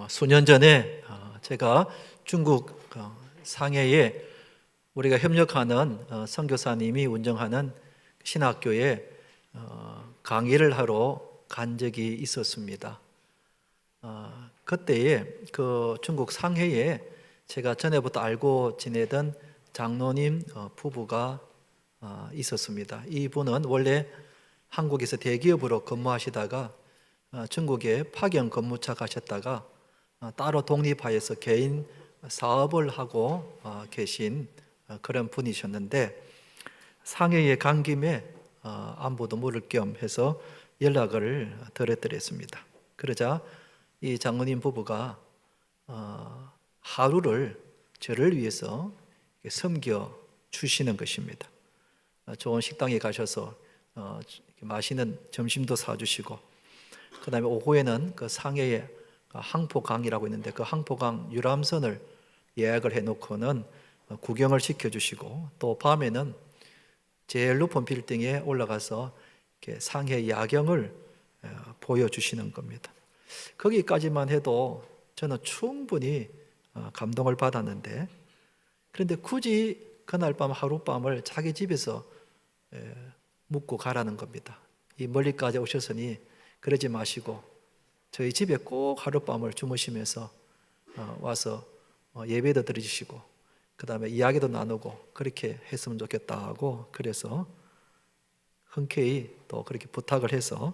수년 전에 제가 중국 상해에 우리가 협력하는 선교사님이 운영하는 신학교에 강의를 하러 간 적이 있었습니다. 그때에 그 중국 상해에 제가 전에부터 알고 지내던 장로님 부부가 있었습니다. 이분은 원래 한국에서 대기업으로 근무하시다가 중국에 파견 근무차 가셨다가 따로 독립하여서 개인 사업을 하고 계신 그런 분이셨는데, 상해에 간 김에 안부도 물을 겸 해서 연락을 드렸더랬습니다. 그러자 이 장로님 부부가 하루를 저를 위해서 섬겨 주시는 것입니다. 좋은 식당에 가셔서 맛있는 점심도 사주시고, 그 다음에 오후에는 그 상해에 항포강이라고 있는데 그 항포강 유람선을 예약을 해놓고는 구경을 시켜주시고, 또 밤에는 제일 높은 빌딩에 올라가서 이렇게 상해 야경을 보여주시는 겁니다. 거기까지만 해도 저는 충분히 감동을 받았는데, 그런데 굳이 그날 밤 하룻밤을 자기 집에서 묵고 가라는 겁니다. 이 멀리까지 오셨으니 그러지 마시고 저희 집에 꼭 하룻밤을 주무시면서 와서 예배도 드려주시고 그 다음에 이야기도 나누고 그렇게 했으면 좋겠다고, 그래서 흔쾌히 또 그렇게 부탁을 해서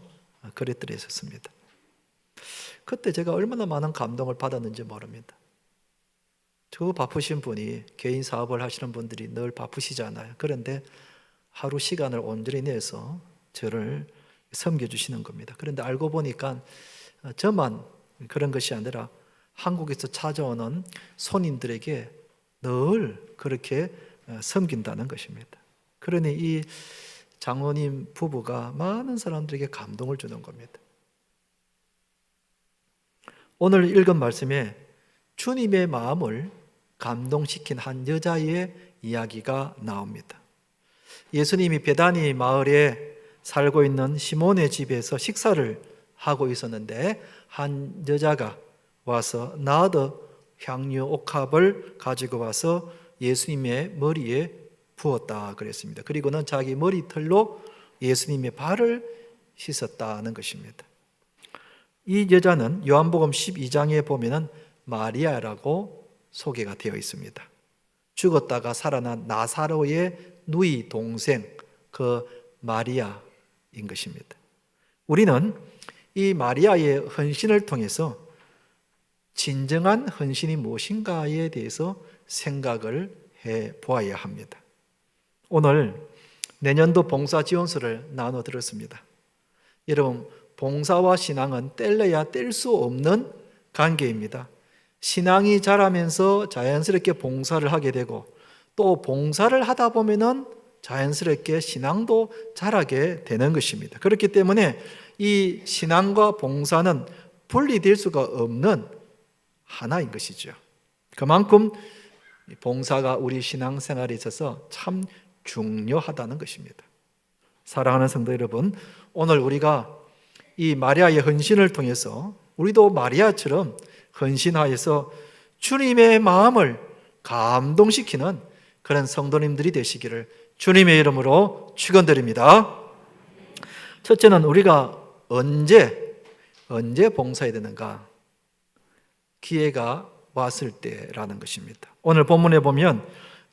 그랬더랬었습니다. 그때 제가 얼마나 많은 감동을 받았는지 모릅니다. 저 바쁘신 분이, 개인 사업을 하시는 분들이 늘 바쁘시잖아요. 그런데 하루 시간을 온전히 내서 저를 섬겨주시는 겁니다. 그런데 알고 보니까 저만 그런 것이 아니라 한국에서 찾아오는 손님들에게 늘 그렇게 섬긴다는 것입니다. 그러니 이 장로님 부부가 많은 사람들에게 감동을 주는 겁니다. 오늘 읽은 말씀에 주님의 마음을 감동시킨 한 여자의 이야기가 나옵니다. 예수님이 베다니 마을에 살고 있는 시몬의 집에서 식사를 하고 있었는데 한 여자가 와서 나드 향유 옥합을 가지고 와서 예수님의 머리에 부었다 그랬습니다. 그리고는 자기 머리털로 예수님의 발을 씻었다는 것입니다. 이 여자는 요한복음 12장에 보면은 마리아라고 소개가 되어 있습니다. 죽었다가 살아난 나사로의 누이 동생 그 마리아인 것입니다. 우리는 이 마리아의 헌신을 통해서 진정한 헌신이 무엇인가에 대해서 생각을 해 보아야 합니다. 오늘 내년도 봉사 지원서를 나눠 들었습니다. 여러분, 봉사와 신앙은 뗄래야 뗄 수 없는 관계입니다. 신앙이 자라면서 자연스럽게 봉사를 하게 되고, 또 봉사를 하다 보면은 자연스럽게 신앙도 자라게 되는 것입니다. 그렇기 때문에 이 신앙과 봉사는 분리될 수가 없는 하나인 것이죠. 그만큼 봉사가 우리 신앙생활에 있어서 참 중요하다는 것입니다. 사랑하는 성도 여러분, 오늘 우리가 이 마리아의 헌신을 통해서 우리도 마리아처럼 헌신하여서 주님의 마음을 감동시키는 그런 성도님들이 되시기를 주님의 이름으로 축원드립니다. 첫째는 우리가 언제 봉사해야 되는가? 기회가 왔을 때라는 것입니다. 오늘 본문에 보면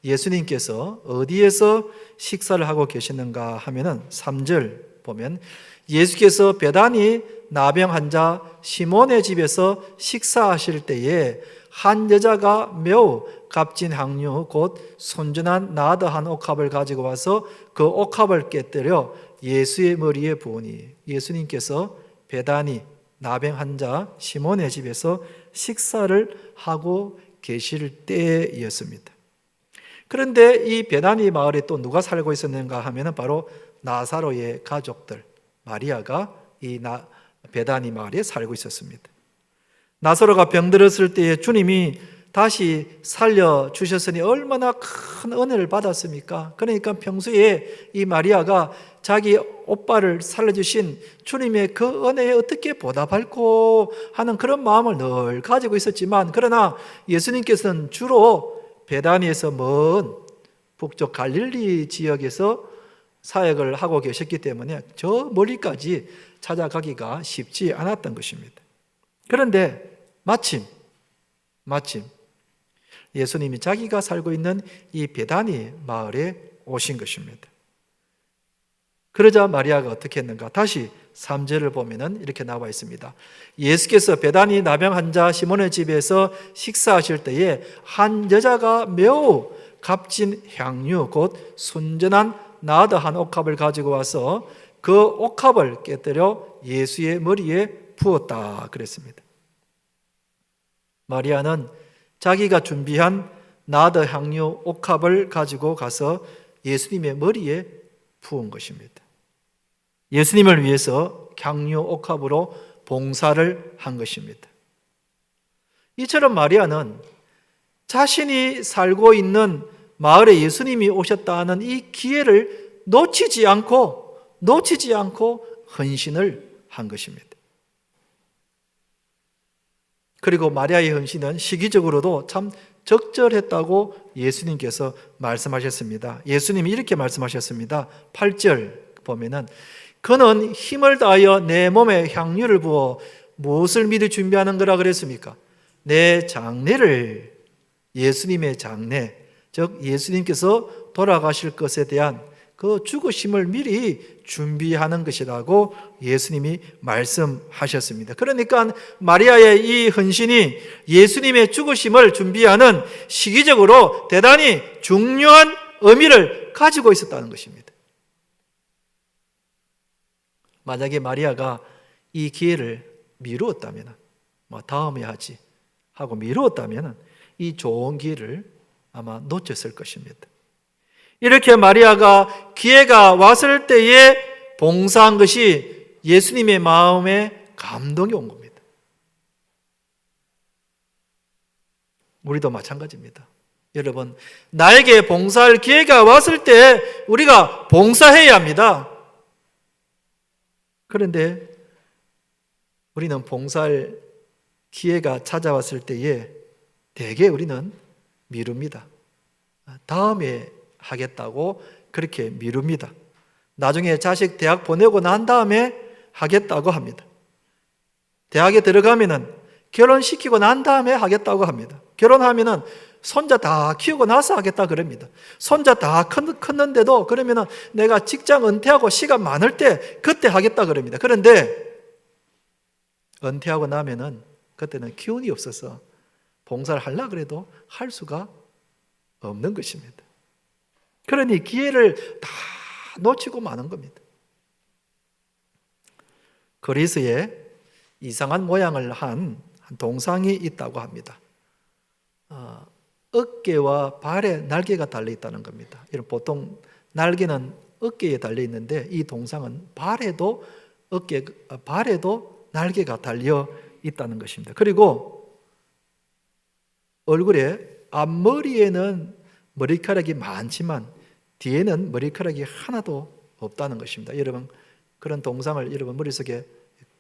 예수님께서 어디에서 식사를 하고 계시는가 하면은 3절 보면 예수께서 베다니 나병 환자 시몬의 집에서 식사하실 때에 한 여자가 매우 값진 향유 곧 손전한 나드 한 옥합을 가지고 와서 그 옥합을 깨뜨려 예수의 머리에 부으니, 예수님께서 베다니 나병 환자 시몬의 집에서 식사를 하고 계실 때였습니다. 그런데 이 베다니 마을에 또 누가 살고 있었는가 하면 바로 나사로의 가족들, 마리아가 이 베다니 마을에 살고 있었습니다. 나사로가 병들었을 때에 주님이 다시 살려주셨으니 얼마나 큰 은혜를 받았습니까? 그러니까 평소에 이 마리아가 자기 오빠를 살려주신 주님의 그 은혜에 어떻게 보답할고 하는 그런 마음을 늘 가지고 있었지만, 그러나 예수님께서는 주로 베다니에서 먼 북쪽 갈릴리 지역에서 사역을 하고 계셨기 때문에 저 멀리까지 찾아가기가 쉽지 않았던 것입니다. 그런데 마침 예수님이 자기가 살고 있는 이 베다니 마을에 오신 것입니다. 그러자 마리아가 어떻게 했는가? 다시 3절을 보면은 이렇게 나와 있습니다. 예수께서 베다니 나병 환자 시몬의 집에서 식사하실 때에 한 여자가 매우 값진 향유 곧 순전한 나드 한 옥합을 가지고 와서 그 옥합을 깨뜨려 예수의 머리에 부었다 그랬습니다. 마리아는 자기가 준비한 나드 향유 옥합을 가지고 가서 예수님의 머리에 부은 것입니다. 예수님을 위해서 향유 옥합으로 봉사를 한 것입니다. 이처럼 마리아는 자신이 살고 있는 마을에 예수님이 오셨다는 이 기회를 놓치지 않고 헌신을 한 것입니다. 그리고 마리아의 헌신은 시기적으로도 참 적절했다고 예수님께서 말씀하셨습니다. 예수님이 이렇게 말씀하셨습니다. 8절 보면은 그는 힘을 다하여 내 몸에 향유를 부어 무엇을 미리 준비하는 거라 그랬습니까? 내 장례를, 예수님의 장례, 즉 예수님께서 돌아가실 것에 대한 그 죽으심을 미리 준비하는 것이라고 예수님이 말씀하셨습니다. 그러니까 마리아의 이 헌신이 예수님의 죽으심을 준비하는 시기적으로 대단히 중요한 의미를 가지고 있었다는 것입니다. 만약에 마리아가 이 기회를 미루었다면, 다음에 하지 하고 미루었다면 이 좋은 기회를 아마 놓쳤을 것입니다. 이렇게 마리아가 기회가 왔을 때에 봉사한 것이 예수님의 마음에 감동이 온 겁니다. 우리도 마찬가지입니다. 여러분, 나에게 봉사할 기회가 왔을 때 우리가 봉사해야 합니다. 그런데 우리는 봉사할 기회가 찾아왔을 때에 대개 우리는 미룹니다. 다음에 하겠다고 그렇게 미룹니다. 나중에 자식 대학 보내고 난 다음에 하겠다고 합니다. 대학에 들어가면은 결혼시키고 난 다음에 하겠다고 합니다. 결혼하면은 손자 다 키우고 나서 하겠다 그럽니다. 손자 다 컸는데도 그러면은 내가 직장 은퇴하고 시간 많을 때 그때 하겠다 그럽니다. 그런데 은퇴하고 나면은 그때는 기운이 없어서 봉사를 하려고 그래도 할 수가 없는 것입니다. 그러니 기회를 다 놓치고 마는 겁니다. 그리스에 이상한 모양을 한 동상이 있다고 합니다. 어깨와 발에 날개가 달려 있다는 겁니다. 보통 날개는 어깨에 달려 있는데 이 동상은 발에도 날개가 달려 있다는 것입니다. 그리고 얼굴에 앞머리에는 머리카락이 많지만 뒤에는 머리카락이 하나도 없다는 것입니다. 여러분, 그런 동상을 여러분 머릿속에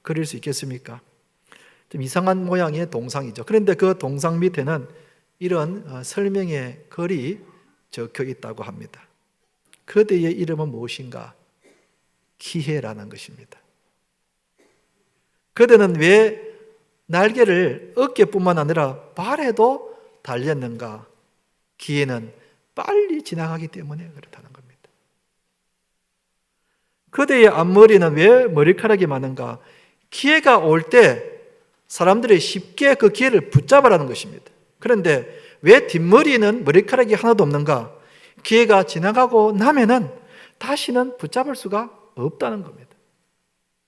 그릴 수 있겠습니까? 좀 이상한 모양의 동상이죠. 그런데 그 동상 밑에는 이런 설명의 글이 적혀 있다고 합니다. 그대의 이름은 무엇인가? 기회라는 것입니다. 그대는 왜 날개를 어깨뿐만 아니라 발에도 달렸는가? 기회는 빨리 지나가기 때문에 그렇다는 겁니다. 그대의 앞머리는 왜 머리카락이 많은가? 기회가 올 때 사람들이 쉽게 그 기회를 붙잡으라는 것입니다. 그런데 왜 뒷머리는 머리카락이 하나도 없는가? 기회가 지나가고 나면은 다시는 붙잡을 수가 없다는 겁니다.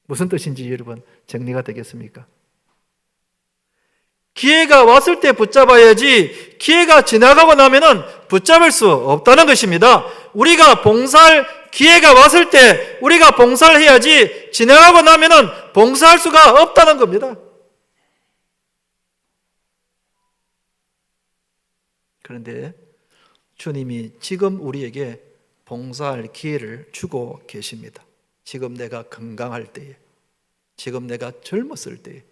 무슨 뜻인지 여러분 정리가 되겠습니까? 기회가 왔을 때 붙잡아야지 기회가 지나가고 나면은 붙잡을 수 없다는 것입니다. 우리가 봉사할 기회가 왔을 때 우리가 봉사를 해야지 지나가고 나면은 봉사할 수가 없다는 겁니다. 그런데 주님이 지금 우리에게 봉사할 기회를 주고 계십니다. 지금 내가 건강할 때에, 지금 내가 젊었을 때에,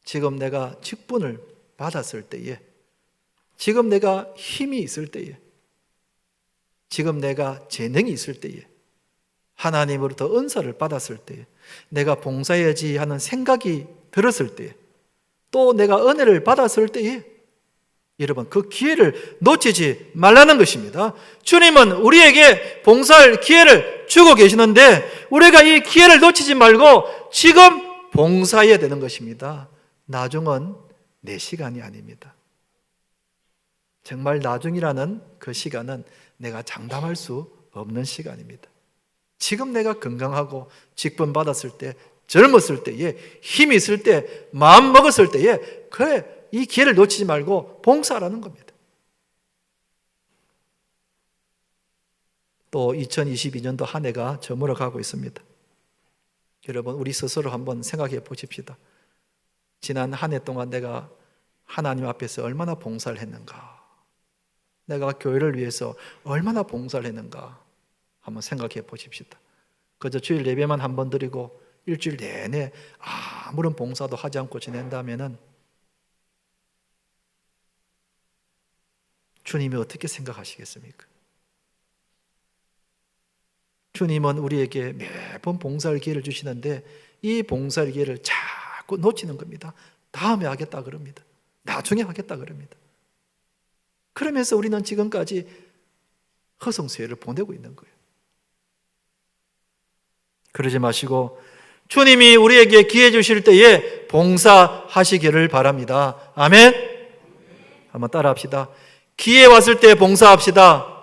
지금 내가 직분을 받았을 때에, 지금 내가 힘이 있을 때에, 지금 내가 재능이 있을 때에, 하나님으로부터 은사를 받았을 때에, 내가 봉사해야지 하는 생각이 들었을 때에, 또 내가 은혜를 받았을 때에, 여러분 그 기회를 놓치지 말라는 것입니다. 주님은 우리에게 봉사할 기회를 주고 계시는데 우리가 이 기회를 놓치지 말고 지금 봉사해야 되는 것입니다. 나중은 내 시간이 아닙니다. 정말 나중이라는 그 시간은 내가 장담할 수 없는 시간입니다. 지금 내가 건강하고 직분 받았을 때, 젊었을 때에, 힘이 있을 때, 마음 먹었을 때에 그래, 이 기회를 놓치지 말고 봉사하라는 겁니다. 또 2022년도 한 해가 저물어 가고 있습니다. 여러분 우리 스스로 한번 생각해 보십시다. 지난 한 해 동안 내가 하나님 앞에서 얼마나 봉사를 했는가, 내가 교회를 위해서 얼마나 봉사를 했는가 한번 생각해 보십시다. 그저 주일 예배만 한 번 드리고 일주일 내내 아무런 봉사도 하지 않고 지낸다면은 주님이 어떻게 생각하시겠습니까? 주님은 우리에게 매번 봉사할 기회를 주시는데 이 봉사할 기회를 자꾸 놓치는 겁니다. 다음에 하겠다 그럽니다. 나중에 하겠다 그럽니다. 그러면서 우리는 지금까지 허송세월을 보내고 있는 거예요. 그러지 마시고 주님이 우리에게 기회 주실 때에 봉사하시기를 바랍니다. 아멘? 한번 따라 합시다. 기회 왔을 때 봉사합시다.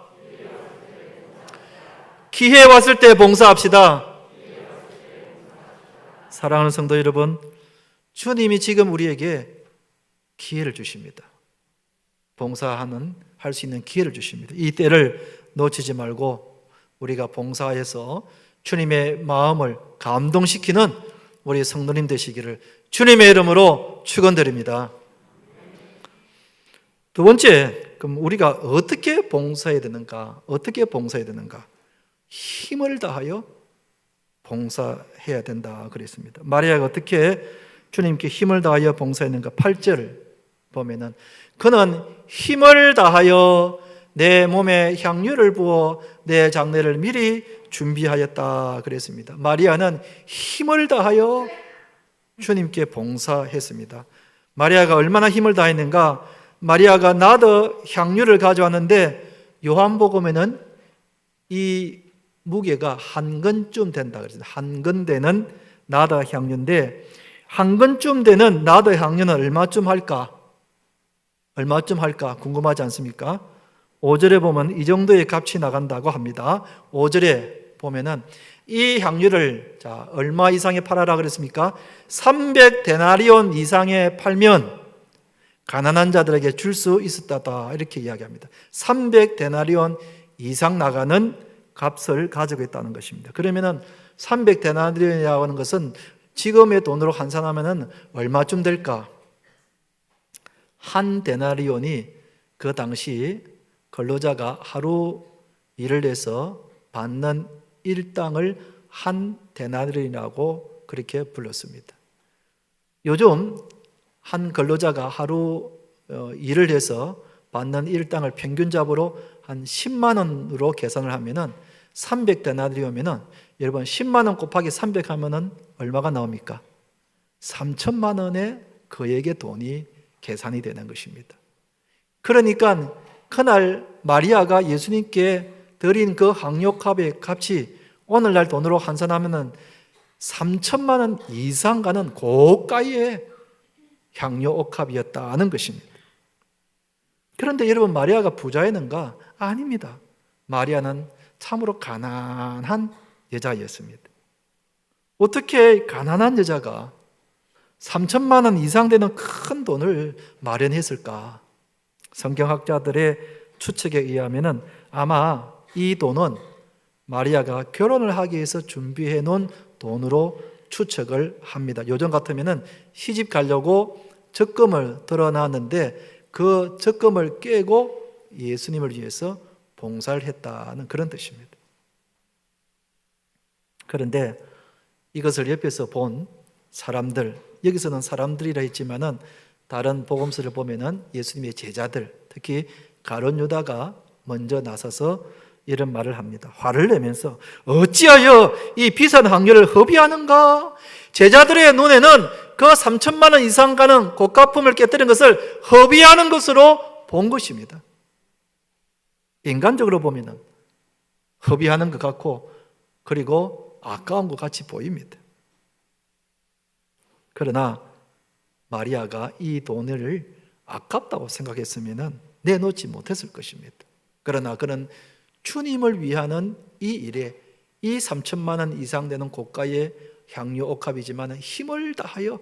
기회 왔을 때 봉사합시다. 사랑하는 성도 여러분, 주님이 지금 우리에게 기회를 주십니다. 봉사하는 할 수 있는 기회를 주십니다. 이 때를 놓치지 말고 우리가 봉사해서 주님의 마음을 감동시키는 우리 성도님 되시기를 주님의 이름으로 축원드립니다. 두 번째, 그럼 우리가 어떻게 봉사해야 되는가? 어떻게 봉사해야 되는가? 힘을 다하여 봉사해야 된다 그랬습니다. 마리아가 어떻게 주님께 힘을 다하여 봉사했는가? 8절을 보면은 그는 힘을 다하여 내 몸에 향유를 부어 내 장례를 미리 준비하였다 그랬습니다. 마리아는 힘을 다하여 주님께 봉사했습니다. 마리아가 얼마나 힘을 다했는가? 마리아가 나더 향유를 가져왔는데 요한복음에는 이 무게가 한 근쯤 된다 그랬습니다. 한 근 되는 나더 향유인데 한 근쯤 되는 나더 향유는 얼마쯤 할까? 얼마쯤 할까? 궁금하지 않습니까? 5절에 보면 이 정도의 값이 나간다고 합니다. 5절에 보면은 이 향유를 자 얼마 이상에 팔아라 그랬습니까? 300데나리온 이상에 팔면 가난한 자들에게 줄 수 있었다 이렇게 이야기합니다. 300데나리온 이상 나가는 값을 가지고 있다는 것입니다. 그러면은 300데나리온이라고 하는 것은 지금의 돈으로 환산하면은 얼마쯤 될까? 한 데나리온이 그 당시 근로자가 하루 일을 해서 받는 일당을 한 데나리온이라고 그렇게 불렀습니다. 요즘 한 근로자가 하루 일을 해서 받는 일당을 평균적으로 한 10만 원으로 계산을 하면은 300데나리온이면은 여러분 10만 원 곱하기 300 하면은 얼마가 나옵니까? 3천만 원의 그에게 돈이 계산이 되는 것입니다. 그러니까 그날 마리아가 예수님께 드린 그 향유값의 값이 오늘날 돈으로 환산하면은 3천만 원 이상 가는 고가의 향유옥합이었다는 것입니다. 그런데 여러분 마리아가 부자였는가? 아닙니다. 마리아는 참으로 가난한 여자였습니다. 어떻게 가난한 여자가 3천만 원 이상 되는 큰 돈을 마련했을까? 성경학자들의 추측에 의하면 아마 이 돈은 마리아가 결혼을 하기 위해서 준비해 놓은 돈으로 추측을 합니다. 요즘 같으면 시집 가려고 적금을 들어놨는데 그 적금을 깨고 예수님을 위해서 봉사를 했다는 그런 뜻입니다. 그런데 이것을 옆에서 본 사람들, 여기서는 사람들이라 했지만은 다른 복음서를 보면은 예수님의 제자들, 특히 가룟 유다가 먼저 나서서 이런 말을 합니다. 화를 내면서 어찌하여 이 비싼 항료를 허비하는가? 제자들의 눈에는 그 3천만 원 이상 가는 고가품을 깨뜨린 것을 허비하는 것으로 본 것입니다. 인간적으로 보면은 허비하는 것 같고 그리고 아까운 것 같이 보입니다. 그러나 마리아가 이 돈을 아깝다고 생각했으면 내놓지 못했을 것입니다. 그러나 그는 주님을 위하는 이 일에 이 3천만 원 이상 되는 고가의 향유 옥합이지만 힘을 다하여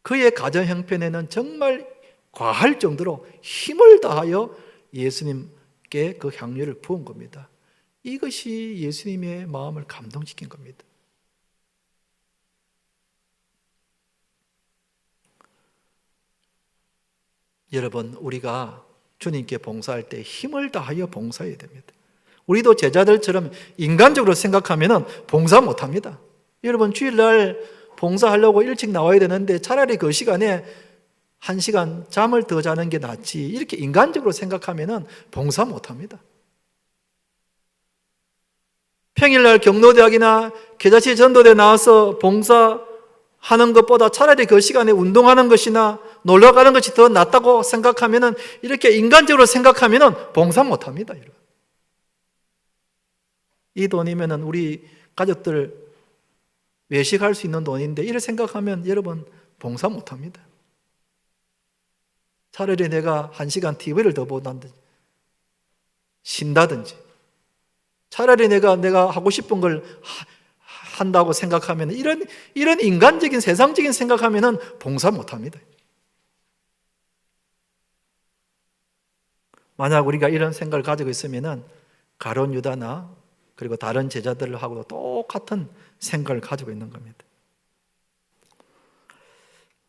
그의 가정 형편에는 정말 과할 정도로 힘을 다하여 예수님께 그 향유를 부은 겁니다. 이것이 예수님의 마음을 감동시킨 겁니다. 여러분, 우리가 주님께 봉사할 때 힘을 다하여 봉사해야 됩니다. 우리도 제자들처럼 인간적으로 생각하면 봉사 못합니다. 여러분, 주일날 봉사하려고 일찍 나와야 되는데 차라리 그 시간에 1시간 잠을 더 자는 게 낫지, 이렇게 인간적으로 생각하면 봉사 못합니다. 평일날 경로대학이나 계자시 전도대 나와서 봉사하는 것보다 차라리 그 시간에 운동하는 것이나 놀러 가는 것이 더 낫다고 생각하면, 이렇게 인간적으로 생각하면 봉사 못합니다. 이 돈이면 우리 가족들 외식할 수 있는 돈인데 이렇게 생각하면 여러분 봉사 못합니다. 차라리 내가 1시간 TV를 더 본다든지 쉰다든지, 차라리 내가 하고 싶은 걸 한다고 생각하면, 이런 인간적인 세상적인 생각하면 봉사 못합니다. 만약 우리가 이런 생각을 가지고 있으면 가룟 유다나 그리고 다른 제자들하고도 똑같은 생각을 가지고 있는 겁니다.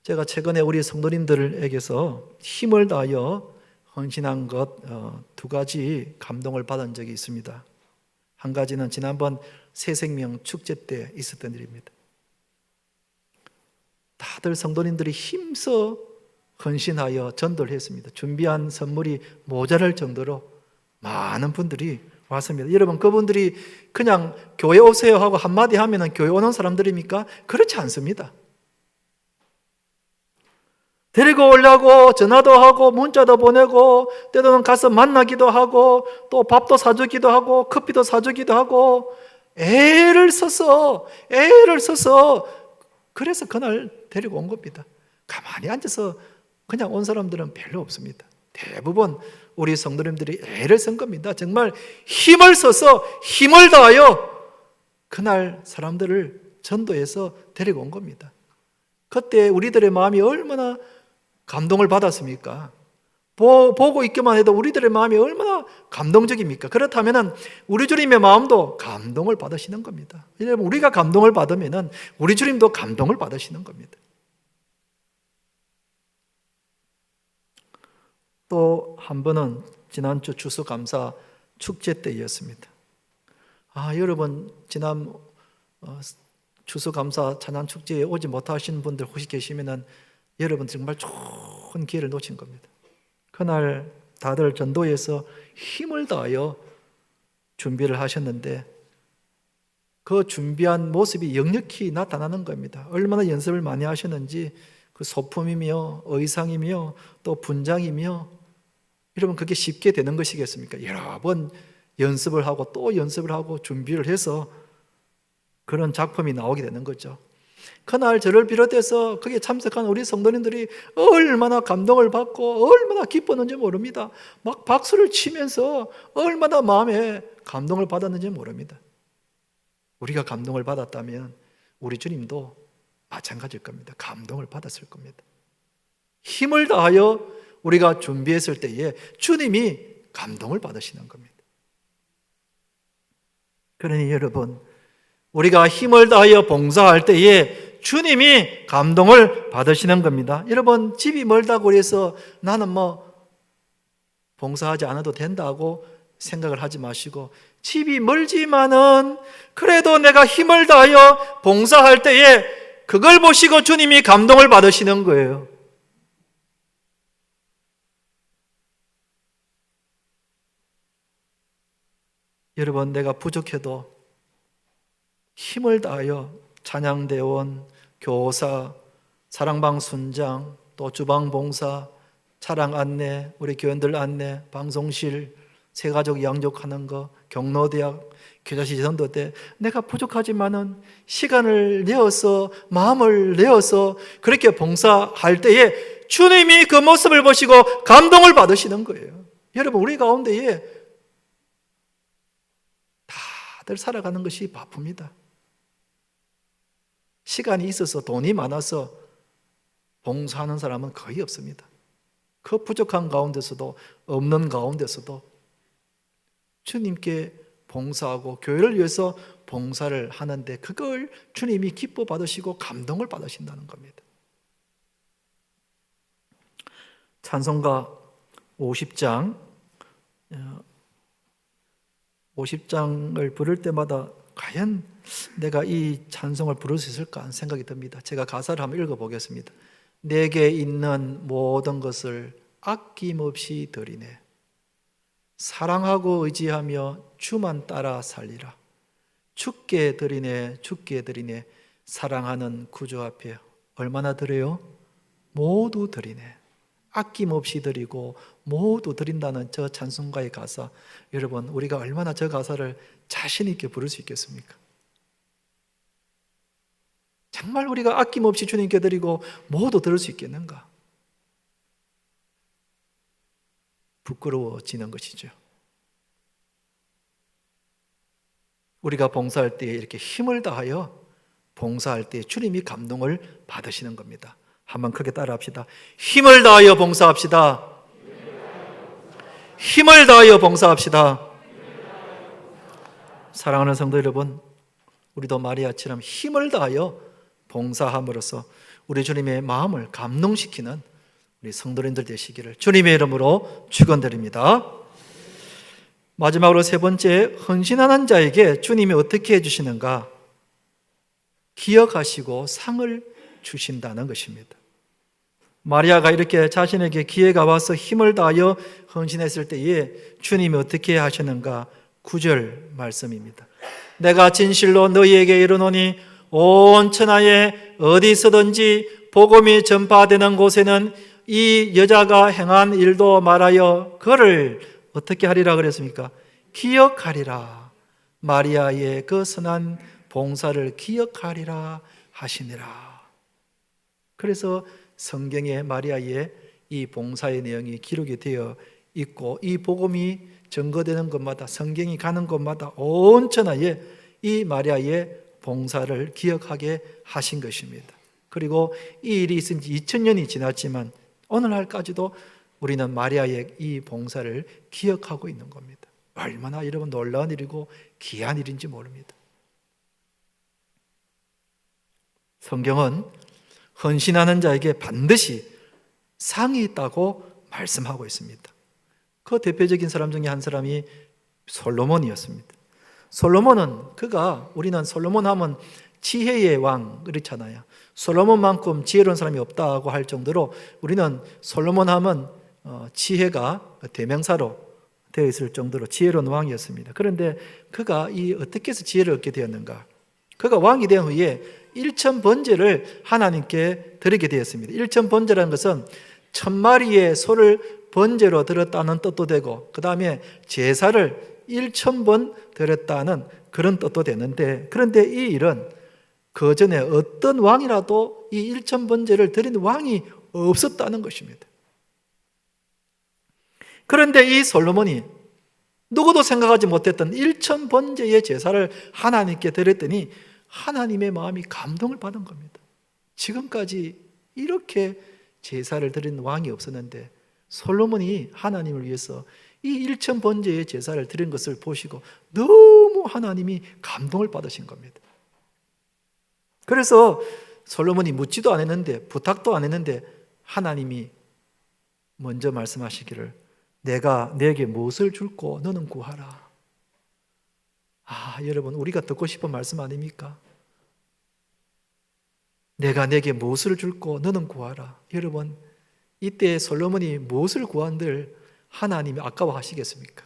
제가 최근에 우리 성도님들에게서 힘을 다하여 헌신한 것 2가지 감동을 받은 적이 있습니다. 한 가지는 지난번 새생명 축제 때 있었던 일입니다. 다들 성도님들이 힘써 헌신하여 전도를 했습니다. 준비한 선물이 모자랄 정도로 많은 분들이 왔습니다. 여러분, 그분들이 그냥 교회 오세요 하고 한마디 하면 교회 오는 사람들입니까? 그렇지 않습니다. 데리고 오려고 전화도 하고 문자도 보내고 때로는 가서 만나기도 하고 또 밥도 사주기도 하고 커피도 사주기도 하고 애를 써서 그래서 그날 데리고 온 겁니다. 가만히 앉아서 그냥 온 사람들은 별로 없습니다. 대부분 우리 성도님들이 애를 쓴 겁니다. 정말 힘을 써서 힘을 다하여 그날 사람들을 전도해서 데리고 온 겁니다. 그때 우리들의 마음이 얼마나 감동을 받았습니까? 보고 있기만 해도 우리들의 마음이 얼마나 감동적입니까? 그렇다면 우리 주님의 마음도 감동을 받으시는 겁니다. 왜냐하면 우리가 감동을 받으면 우리 주님도 감동을 받으시는 겁니다. 또 한 번은 지난주 추수감사 축제 때였습니다. 여러분, 지난 추수감사 찬양축제에 오지 못하신 분들 혹시 계시면 여러분 정말 좋은 기회를 놓친 겁니다. 그날 다들 전도에서 힘을 다하여 준비를 하셨는데 그 준비한 모습이 역력히 나타나는 겁니다. 얼마나 연습을 많이 하셨는지, 그 소품이며 의상이며 또 분장이며, 여러분 그게 쉽게 되는 것이겠습니까? 여러 번 연습을 하고 또 연습을 하고 준비를 해서 그런 작품이 나오게 되는 거죠. 그날 저를 비롯해서 거기에 참석한 우리 성도님들이 얼마나 감동을 받고 얼마나 기뻤는지 모릅니다. 막 박수를 치면서 얼마나 마음에 감동을 받았는지 모릅니다. 우리가 감동을 받았다면 우리 주님도 마찬가지일 겁니다. 감동을 받았을 겁니다. 힘을 다하여 우리가 준비했을 때에 주님이 감동을 받으시는 겁니다. 그러니 여러분, 우리가 힘을 다하여 봉사할 때에 주님이 감동을 받으시는 겁니다. 여러분, 집이 멀다고 해서 나는 봉사하지 않아도 된다고 생각을 하지 마시고, 집이 멀지만은 그래도 내가 힘을 다하여 봉사할 때에 그걸 보시고 주님이 감동을 받으시는 거예요. 여러분, 내가 부족해도 힘을 다하여 찬양대원, 교사, 사랑방 순장, 또 주방봉사, 차량 안내, 우리 교원들 안내, 방송실, 새가족 양육하는 거, 경로대학, 교자시 전도대, 내가 부족하지만은 시간을 내어서, 마음을 내어서 그렇게 봉사할 때에 주님이 그 모습을 보시고 감동을 받으시는 거예요. 여러분, 우리 가운데에 다들 살아가는 것이 바쁩니다. 시간이 있어서, 돈이 많아서 봉사하는 사람은 거의 없습니다. 그 부족한 가운데서도, 없는 가운데서도 주님께 봉사하고 교회를 위해서 봉사를 하는데 그걸 주님이 기뻐 받으시고 감동을 받으신다는 겁니다. 찬송가 50장을 부를 때마다 과연 내가 이 찬송을 부를 수 있을까 하는 생각이 듭니다. 제가 가사를 한번 읽어보겠습니다. 내게 있는 모든 것을 아낌없이 드리네. 사랑하고 의지하며 주만 따라 살리라. 주께 드리네, 주께 드리네. 사랑하는 구주 앞에 얼마나 드려요? 모두 드리네. 아낌없이 드리고 모두 드린다는 저 찬송가의 가사, 여러분, 우리가 얼마나 저 가사를 자신 있게 부를 수 있겠습니까? 정말 우리가 아낌없이 주님께 드리고 모두 들을 수 있겠는가? 부끄러워지는 것이죠. 우리가 봉사할 때 이렇게 힘을 다하여 봉사할 때 주님이 감동을 받으시는 겁니다. 한번 크게 따라 합시다. 힘을 다하여 봉사합시다. 힘을 다하여 봉사합시다. 사랑하는 성도 여러분, 우리도 마리아처럼 힘을 다하여 봉사함으로써 우리 주님의 마음을 감동시키는 우리 성도님들 되시기를 주님의 이름으로 축원드립니다. 마지막으로 세 번째, 헌신하는 자에게 주님이 어떻게 해주시는가? 기억하시고 상을 주신다는 것입니다. 마리아가 이렇게 자신에게 기회가 와서 힘을 다하여 헌신했을 때에 주님이 어떻게 하시는가? 9절 말씀입니다. 내가 진실로 너희에게 이르노니 온 천하에 어디서든지 복음이 전파되는 곳에는 이 여자가 행한 일도 말하여 그를 어떻게 하리라 그랬습니까? 기억하리라. 마리아의 그 선한 봉사를 기억하리라 하시니라. 그래서 성경에 마리아의 이 봉사의 내용이 기록이 되어 있고, 이 복음이 증거되는 곳마다, 성경이 가는 곳마다 온 천하에 이 마리아의 봉사를 기억하게 하신 것입니다. 그리고 이 일이 있은 지 2000년이 지났지만 오늘날까지도 우리는 마리아의 이 봉사를 기억하고 있는 겁니다. 얼마나 여러분 놀라운 일이고 귀한 일인지 모릅니다. 성경은 헌신하는 자에게 반드시 상이 있다고 말씀하고 있습니다. 그 대표적인 사람 중에 한 사람이 솔로몬이었습니다. 솔로몬은 우리는 솔로몬 하면 지혜의 왕 그렇잖아요. 솔로몬만큼 지혜로운 사람이 없다고 할 정도로 우리는 솔로몬 하면 지혜가 대명사로 되어 있을 정도로 지혜로운 왕이었습니다. 그런데 그가 어떻게 해서 지혜를 얻게 되었는가? 그가 왕이 된 후에 일천번제를 하나님께 드리게 되었습니다. 일천번제라는 것은 1000마리의 소를 번제로 드렸다는 뜻도 되고, 그 다음에 제사를 1000번 드렸다는 그런 뜻도 되는데, 그런데 이 일은 그 전에 어떤 왕이라도 이 1000번제를 드린 왕이 없었다는 것입니다. 그런데 이 솔로몬이 누구도 생각하지 못했던 1000번제의 제사를 하나님께 드렸더니 하나님의 마음이 감동을 받은 겁니다. 지금까지 이렇게 제사를 드린 왕이 없었는데 솔로몬이 하나님을 위해서 이 1000번제의 제사를 드린 것을 보시고 너무 하나님이 감동을 받으신 겁니다. 그래서 솔로몬이 묻지도 않았는데, 부탁도 안 했는데 하나님이 먼저 말씀하시기를 내가 내게 무엇을 줄고 너는 구하라. 여러분, 우리가 듣고 싶은 말씀 아닙니까? 내가 내게 무엇을 줄고 너는 구하라. 여러분, 이때 솔로몬이 무엇을 구한들 하나님이 아까워하시겠습니까?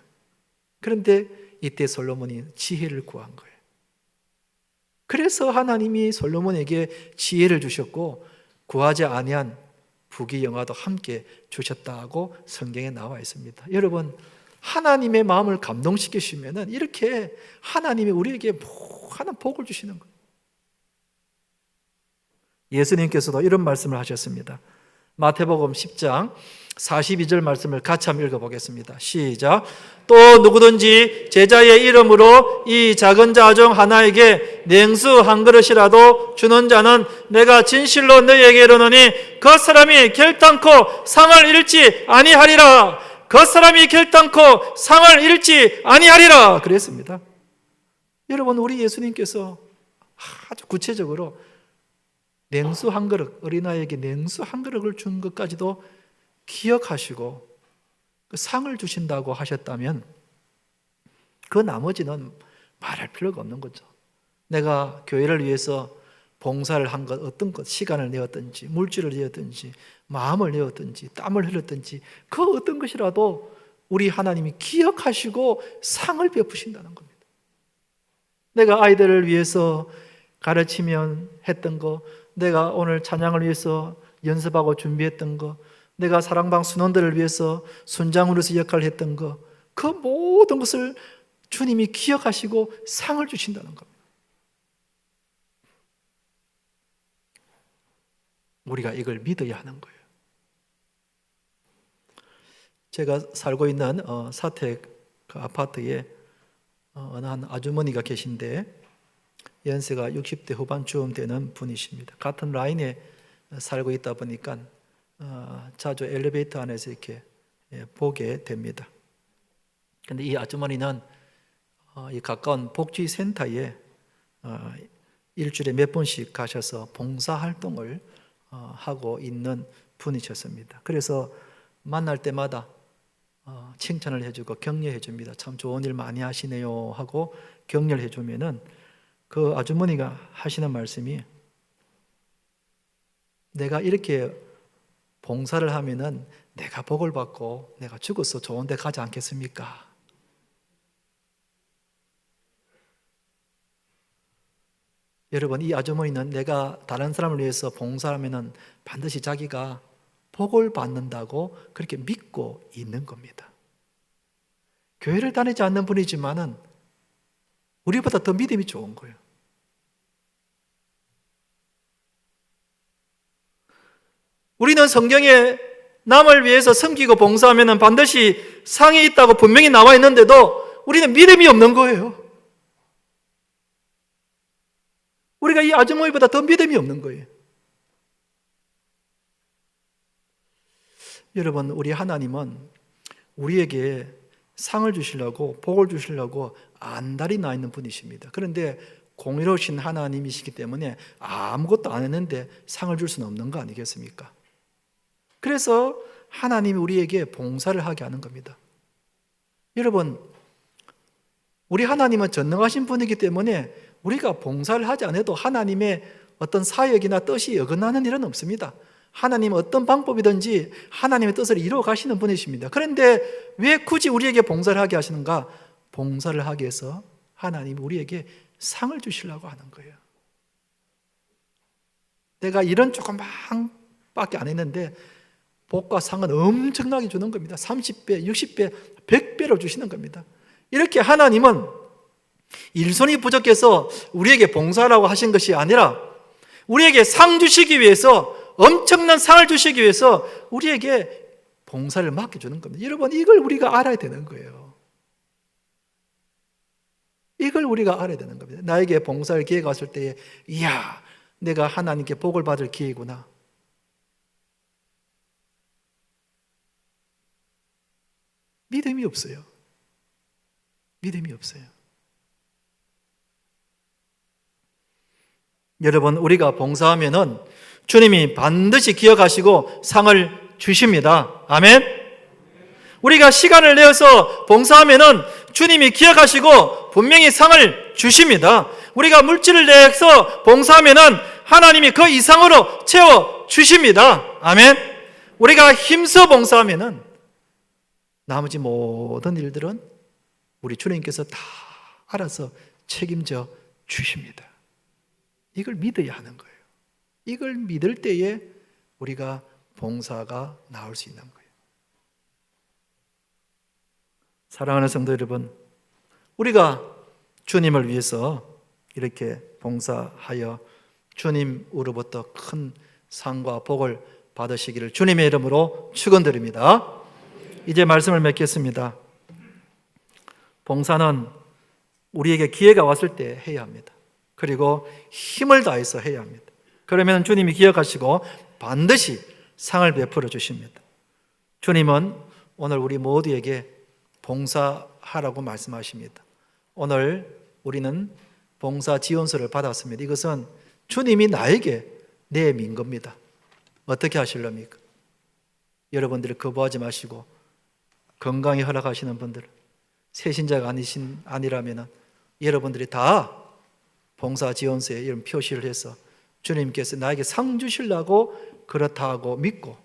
그런데 이때 솔로몬이 지혜를 구한 거예요. 그래서 하나님이 솔로몬에게 지혜를 주셨고 구하지 아니한 부귀영화도 함께 주셨다고 성경에 나와 있습니다. 여러분, 하나님의 마음을 감동시키시면은 이렇게 하나님이 우리에게 무한한 복을 주시는 거예요. 예수님께서도 이런 말씀을 하셨습니다. 마태복음 10장 42절 말씀을 같이 한번 읽어보겠습니다. 시작. 또 누구든지 제자의 이름으로 이 작은 자 중 하나에게 냉수 한 그릇이라도 주는 자는 내가 진실로 너희에게 이르노니 그 사람이 결단코 상을 잃지 아니하리라. 그 사람이 결단코 상을 잃지 아니하리라 그랬습니다. 여러분, 우리 예수님께서 아주 구체적으로 냉수 한 그릇, 어린아이에게 냉수 한 그릇을 준 것까지도 기억하시고 그 상을 주신다고 하셨다면 그 나머지는 말할 필요가 없는 거죠. 내가 교회를 위해서 봉사를 한 것, 어떤 것, 시간을 내었든지 물질을 내었든지 마음을 내었든지 땀을 흘렸든지 그 어떤 것이라도 우리 하나님이 기억하시고 상을 베푸신다는 겁니다. 내가 아이들을 위해서 가르치면 했던 거, 내가 오늘 찬양을 위해서 연습하고 준비했던 거, 내가 사랑방 순원들을 위해서 순장으로서 역할을 했던 거, 그 모든 것을 주님이 기억하시고 상을 주신다는 겁니다. 우리가 이걸 믿어야 하는 거예요. 제가 살고 있는 사택 그 아파트에 어느 한 아주머니가 계신데 연세가 60대 후반쯤 되는 분이십니다. 같은 라인에 살고 있다 보니까 자주 엘리베이터 안에서 이렇게 보게 됩니다. 그런데 이 아주머니는 이 가까운 복지센터에 일주일에 몇 번씩 가셔서 봉사활동을 하고 있는 분이셨습니다. 그래서 만날 때마다 칭찬을 해주고 격려해 줍니다. 참 좋은 일 많이 하시네요 하고 격려를 해주면은 그 아주머니가 하시는 말씀이, 내가 이렇게 봉사를 하면은 내가 복을 받고 내가 죽어서 좋은 데 가지 않겠습니까? 여러분, 이 아주머니는 내가 다른 사람을 위해서 봉사하면은 반드시 자기가 복을 받는다고 그렇게 믿고 있는 겁니다. 교회를 다니지 않는 분이지만은 우리보다 더 믿음이 좋은 거예요. 우리는 성경에 남을 위해서 섬기고 봉사하면 반드시 상이 있다고 분명히 나와 있는데도 우리는 믿음이 없는 거예요. 우리가 이 아주머니보다 더 믿음이 없는 거예요. 여러분, 우리 하나님은 우리에게 상을 주시려고 복을 주시려고 안달이 나 있는 분이십니다. 그런데 공의로우신 하나님이시기 때문에 아무것도 안 했는데 상을 줄 수는 없는 거 아니겠습니까? 그래서 하나님이 우리에게 봉사를 하게 하는 겁니다. 여러분, 우리 하나님은 전능하신 분이기 때문에 우리가 봉사를 하지 않아도 하나님의 어떤 사역이나 뜻이 어긋나는 일은 없습니다. 하나님은 어떤 방법이든지 하나님의 뜻을 이루어 가시는 분이십니다. 그런데 왜 굳이 우리에게 봉사를 하게 하시는가? 봉사를 하기 위해서 하나님이 우리에게 상을 주시려고 하는 거예요. 내가 일은 조금밖에 안 했는데 복과 상은 엄청나게 주는 겁니다. 30배, 60배, 100배로 주시는 겁니다. 이렇게 하나님은 일손이 부족해서 우리에게 봉사하라고 하신 것이 아니라 우리에게 상 주시기 위해서, 엄청난 상을 주시기 위해서 우리에게 봉사를 맡겨주는 겁니다. 여러분, 이걸 우리가 알아야 되는 거예요. 이걸 우리가 알아야 되는 겁니다. 나에게 봉사할 기회가 왔을 때에, 이야, 내가 하나님께 복을 받을 기회구나. 믿음이 없어요. 믿음이 없어요. 여러분, 우리가 봉사하면은 주님이 반드시 기억하시고 상을 주십니다. 아멘. 우리가 시간을 내어서 봉사하면은 주님이 기억하시고 분명히 상을 주십니다. 우리가 물질을 내서 봉사하면은 하나님이 그 이상으로 채워 주십니다. 아멘. 우리가 힘써 봉사하면은 나머지 모든 일들은 우리 주님께서 다 알아서 책임져 주십니다. 이걸 믿어야 하는 거예요. 이걸 믿을 때에 우리가 봉사가 나올 수 있는 거예요. 사랑하는 성도 여러분, 우리가 주님을 위해서 이렇게 봉사하여 주님으로부터 큰 상과 복을 받으시기를 주님의 이름으로 축원드립니다. 이제 말씀을 맺겠습니다. 봉사는 우리에게 기회가 왔을 때 해야 합니다. 그리고 힘을 다해서 해야 합니다. 그러면 주님이 기억하시고 반드시 상을 베풀어 주십니다. 주님은 오늘 우리 모두에게 봉사하라고 말씀하십니다. 오늘 우리는 봉사 지원서를 받았습니다. 이것은 주님이 나에게 내민 겁니다. 어떻게 하실랍니까? 여러분들이 거부하지 마시고 건강히 허락하시는 분들, 새신자가 아니라면 여러분들이 다 봉사 지원서에 이런 표시를 해서 주님께서 나에게 상 주시려고 그렇다고 믿고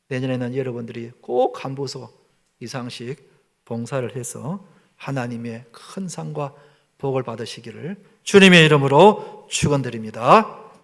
내년에는 여러분들이 꼭 한 부서 이상씩 봉사를 해서 하나님의 큰 상과 복을 받으시기를 주님의 이름으로 축원드립니다.